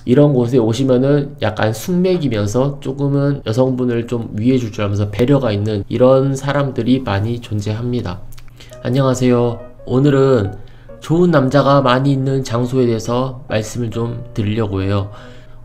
이런 곳에 오시면은 약간 숙맥이면서 조금은 여성분을 좀 위해줄 줄 알면서 배려가 있는 이런 사람들이 많이 존재합니다. 안녕하세요. 오늘은 좋은 남자가 많이 있는 장소에 대해서 말씀을 좀 드리려고 해요.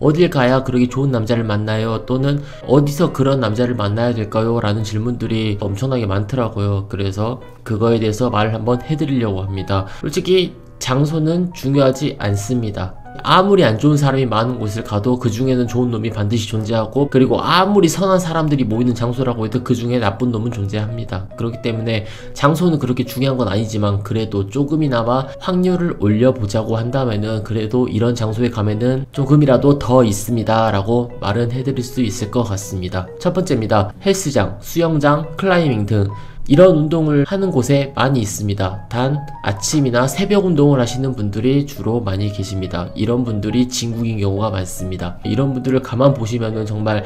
어딜 가야 그렇게 좋은 남자를 만나요? 또는 어디서 그런 남자를 만나야 될까요? 라는 질문들이 엄청나게 많더라고요. 그래서 그거에 대해서 말을 한번 해드리려고 합니다. 솔직히 장소는 중요하지 않습니다. 아무리 안 좋은 사람이 많은 곳을 가도 그 중에는 좋은 놈이 반드시 존재하고, 그리고 아무리 선한 사람들이 모이는 장소라고 해도 그 중에 나쁜 놈은 존재합니다. 그렇기 때문에 장소는 그렇게 중요한 건 아니지만 그래도 조금이나마 확률을 올려보자고 한다면은 그래도 이런 장소에 가면은 조금이라도 더 있습니다 라고 말은 해드릴 수 있을 것 같습니다. 첫 번째입니다. 헬스장, 수영장, 클라이밍 등 이런 운동을 하는 곳에 많이 있습니다. 단 아침이나 새벽 운동을 하시는 분들이 주로 많이 계십니다. 이런 분들이 진국인 경우가 많습니다. 이런 분들을 가만 보시면은 정말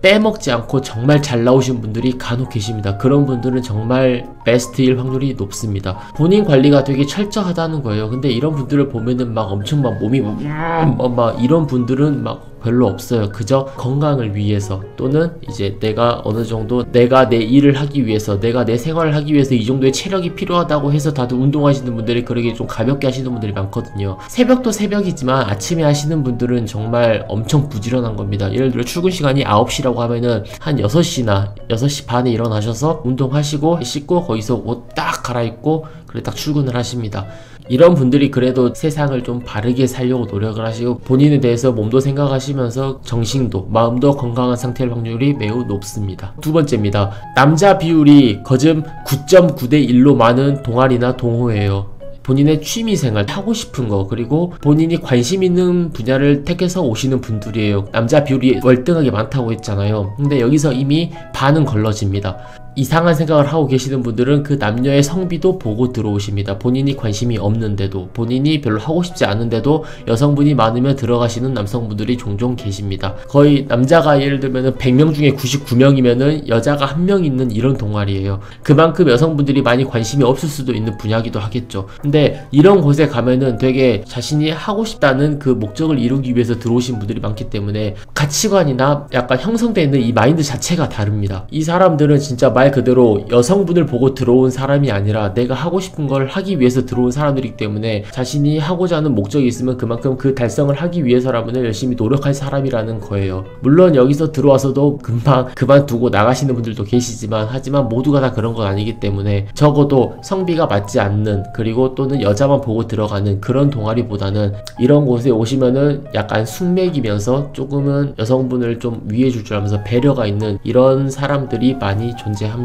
빼먹지 않고 정말 잘 나오신 분들이 간혹 계십니다. 그런 분들은 정말 베스트일 확률이 높습니다. 본인 관리가 되게 철저하다는 거예요. 근데 이런 분들을 보면은 막 엄청 막 몸이 막 이런 분들은 막 별로 없어요. 그저 건강을 위해서, 또는 이제 내가 어느 정도 내가 내 일을 하기 위해서, 내가 내 생활을 하기 위해서 이 정도의 체력이 필요하다고 해서 다들 운동하시는 분들이 그렇게 좀 가볍게 하시는 분들이 많거든요. 새벽도 새벽이지만 아침에 하시는 분들은 정말 엄청 부지런한 겁니다. 예를 들어 출근 시간이 9시라고 하면은 한 6시나 6시 반에 일어나셔서 운동하시고 씻고 거기서 옷 딱 갈아입고 그래 딱 출근을 하십니다. 이런 분들이 그래도 세상을 좀 바르게 살려고 노력을 하시고 본인에 대해서 몸도 생각하시면서 정신도 마음도 건강한 상태일 확률이 매우 높습니다. 두 번째입니다. 남자 비율이 거즘 9.9대 1로 많은 동아리나 동호회예요. 본인의 취미생활, 하고 싶은 거, 그리고 본인이 관심 있는 분야를 택해서 오시는 분들이에요. 남자 비율이 월등하게 많다고 했잖아요. 근데 여기서 이미 반은 걸러집니다. 이상한 생각을 하고 계시는 분들은 그 남녀의 성비도 보고 들어오십니다. 본인이 관심이 없는데도, 본인이 별로 하고 싶지 않은데도 여성분이 많으면 들어가시는 남성분들이 종종 계십니다. 거의 남자가 예를 들면 100명 중에 99명이면은 여자가 1명 있는 이런 동아리예요. 그만큼 여성분들이 많이 관심이 없을 수도 있는 분야기도 하겠죠. 근데 이런 곳에 가면은 되게 자신이 하고 싶다는 그 목적을 이루기 위해서 들어오신 분들이 많기 때문에 가치관이나 약간 형성되어 있는 이 마인드 자체가 다릅니다. 이 사람들은 진짜 말 그대로 여성분을 보고 들어온 사람이 아니라 내가 하고 싶은 걸 하기 위해서 들어온 사람들이기 때문에 자신이 하고자 하는 목적이 있으면 그만큼 그 달성을 하기 위해서라면 열심히 노력할 사람이라는 거예요. 물론 여기서 들어와서도 금방 그만두고 나가시는 분들도 계시지만, 하지만 모두가 다 그런 건 아니기 때문에 적어도 성비가 맞지 않는, 그리고 또는 여자만 보고 들어가는 그런 동아리보다는 이런 곳에 오시면은 약간 숙맥이면서 조금은 여성분을 좀 위해줄 줄 알면서 배려가 있는 이런 사람들이 많이 존재합니다.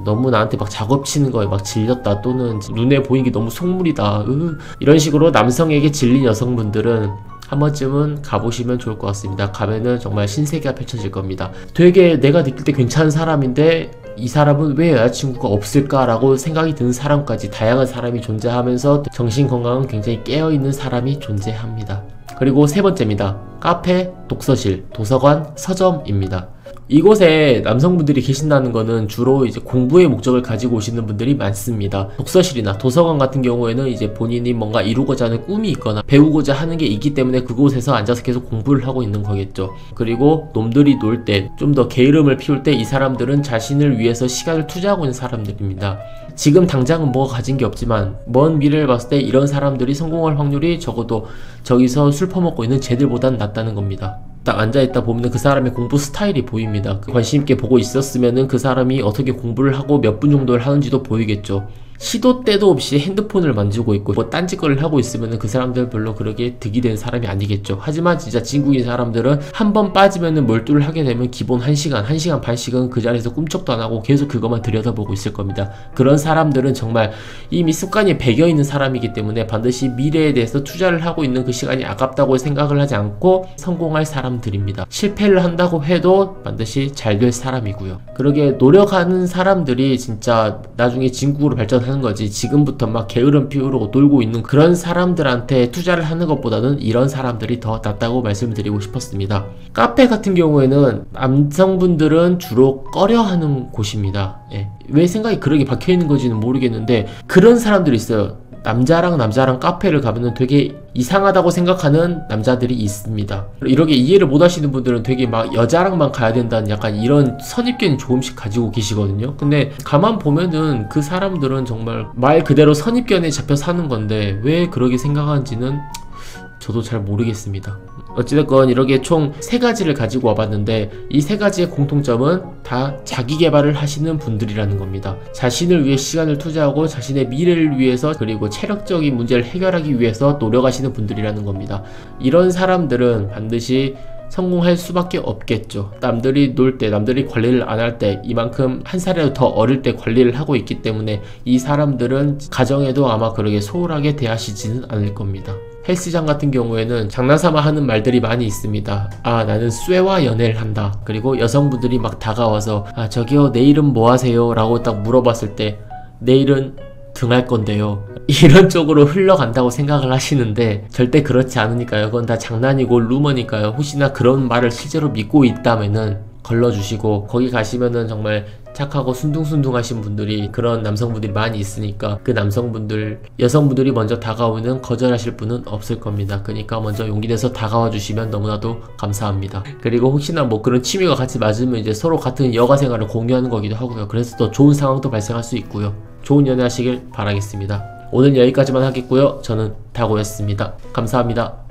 너무 나한테 막 작업치는 거에 막 질렸다, 또는 눈에 보이는 게 너무 속물이다, 이런 식으로 남성에게 질린 여성분들은 한 번쯤은 가보시면 좋을 것 같습니다. 가면은 정말 신세계가 펼쳐질 겁니다. 되게 내가 느낄 때 괜찮은 사람인데 이 사람은 왜 여자친구가 없을까라고 생각이 드는 사람까지 다양한 사람이 존재하면서 정신건강은 굉장히 깨어있는 사람이 존재합니다. 그리고 세 번째입니다. 카페, 독서실, 도서관, 서점입니다. 이곳에 남성분들이 계신다는 거는 주로 이제 공부의 목적을 가지고 오시는 분들이 많습니다. 독서실이나 도서관 같은 경우에는 이제 본인이 뭔가 이루고자 하는 꿈이 있거나 배우고자 하는 게 있기 때문에 그곳에서 앉아서 계속 공부를 하고 있는 거겠죠. 그리고 놈들이 놀 때, 좀 더 게으름을 피울 때 이 사람들은 자신을 위해서 시간을 투자하고 있는 사람들입니다. 지금 당장은 뭐가 가진 게 없지만 먼 미래를 봤을 때 이런 사람들이 성공할 확률이 적어도 저기서 술 퍼먹고 있는 쟤들보단 낮다는 겁니다. 딱 앉아있다 보면 그 사람의 공부 스타일이 보입니다. 관심있게 보고 있었으면 그 사람이 어떻게 공부를 하고 몇 분 정도를 하는지도 보이겠죠. 시도 때도 없이 핸드폰을 만지고 있고 뭐 딴짓거리를 하고 있으면 그 사람들은 별로 그렇게 득이 된 사람이 아니겠죠. 하지만 진짜 진국인 사람들은 한 번 빠지면 몰두를 하게 되면 기본 1시간, 1시간 반씩은 그 자리에서 꿈쩍도 안 하고 계속 그것만 들여다보고 있을 겁니다. 그런 사람들은 정말 이미 습관이 배겨있는 사람이기 때문에 반드시 미래에 대해서 투자를 하고 있는 그 시간이 아깝다고 생각을 하지 않고 성공할 사람들입니다. 실패를 한다고 해도 반드시 잘 될 사람이고요. 그러게 노력하는 사람들이 진짜 나중에 진국으로 발전하는 거지, 지금부터 막 게으름 피우고 놀고 있는 그런 사람들한테 투자를 하는 것보다는 이런 사람들이 더 낫다고 말씀드리고 싶었습니다. 카페 같은 경우에는 남성분들은 주로 꺼려하는 곳입니다. 왜 생각이 그렇게 박혀있는 건지는 모르겠는데 그런 사람들이 있어요. 남자랑 카페를 가면은 되게 이상하다고 생각하는 남자들이 있습니다. 이렇게 이해를 못 하시는 분들은 되게 막 여자랑만 가야 된다는 약간 이런 선입견 조금씩 가지고 계시거든요. 근데 가만 보면은 그 사람들은 정말 말 그대로 선입견에 잡혀 사는 건데 왜 그렇게 생각하는지는 저도 잘 모르겠습니다. 어찌됐건 이렇게 총 3가지를 가지고 와봤는데 이 3가지의 공통점은 다 자기 개발을 하시는 분들이라는 겁니다. 자신을 위해 시간을 투자하고 자신의 미래를 위해서 그리고 체력적인 문제를 해결하기 위해서 노력하시는 분들이라는 겁니다. 이런 사람들은 반드시 성공할 수밖에 없겠죠. 남들이 놀 때, 남들이 관리를 안 할 때 이만큼 한 살이라도 더 어릴 때 관리를 하고 있기 때문에 이 사람들은 가정에도 아마 그렇게 소홀하게 대하시지는 않을 겁니다. 헬스장 같은 경우에는 장난삼아 하는 말들이 많이 있습니다. 아, 나는 쇠와 연애를 한다. 그리고 여성분들이 막 다가와서 아, 저기요, 내일은 뭐 하세요? 라고 딱 물어봤을 때 내일은 등할 건데요. 이런 쪽으로 흘러간다고 생각을 하시는데 절대 그렇지 않으니까요. 그건 다 장난이고 루머니까요. 혹시나 그런 말을 실제로 믿고 있다면은 걸러주시고, 거기 가시면은 정말 착하고 순둥순둥하신 분들이, 그런 남성분들이 많이 있으니까 그 남성분들, 여성분들이 먼저 다가오면 거절하실 분은 없을 겁니다. 그러니까 먼저 용기 내서 다가와 주시면 너무나도 감사합니다. 그리고 혹시나 뭐 그런 취미가 같이 맞으면 이제 서로 같은 여가 생활을 공유하는 거기도 하고요. 그래서 더 좋은 상황도 발생할 수 있고요. 좋은 연애 하시길 바라겠습니다. 오늘 여기까지만 하겠고요. 저는 다고였습니다. 감사합니다.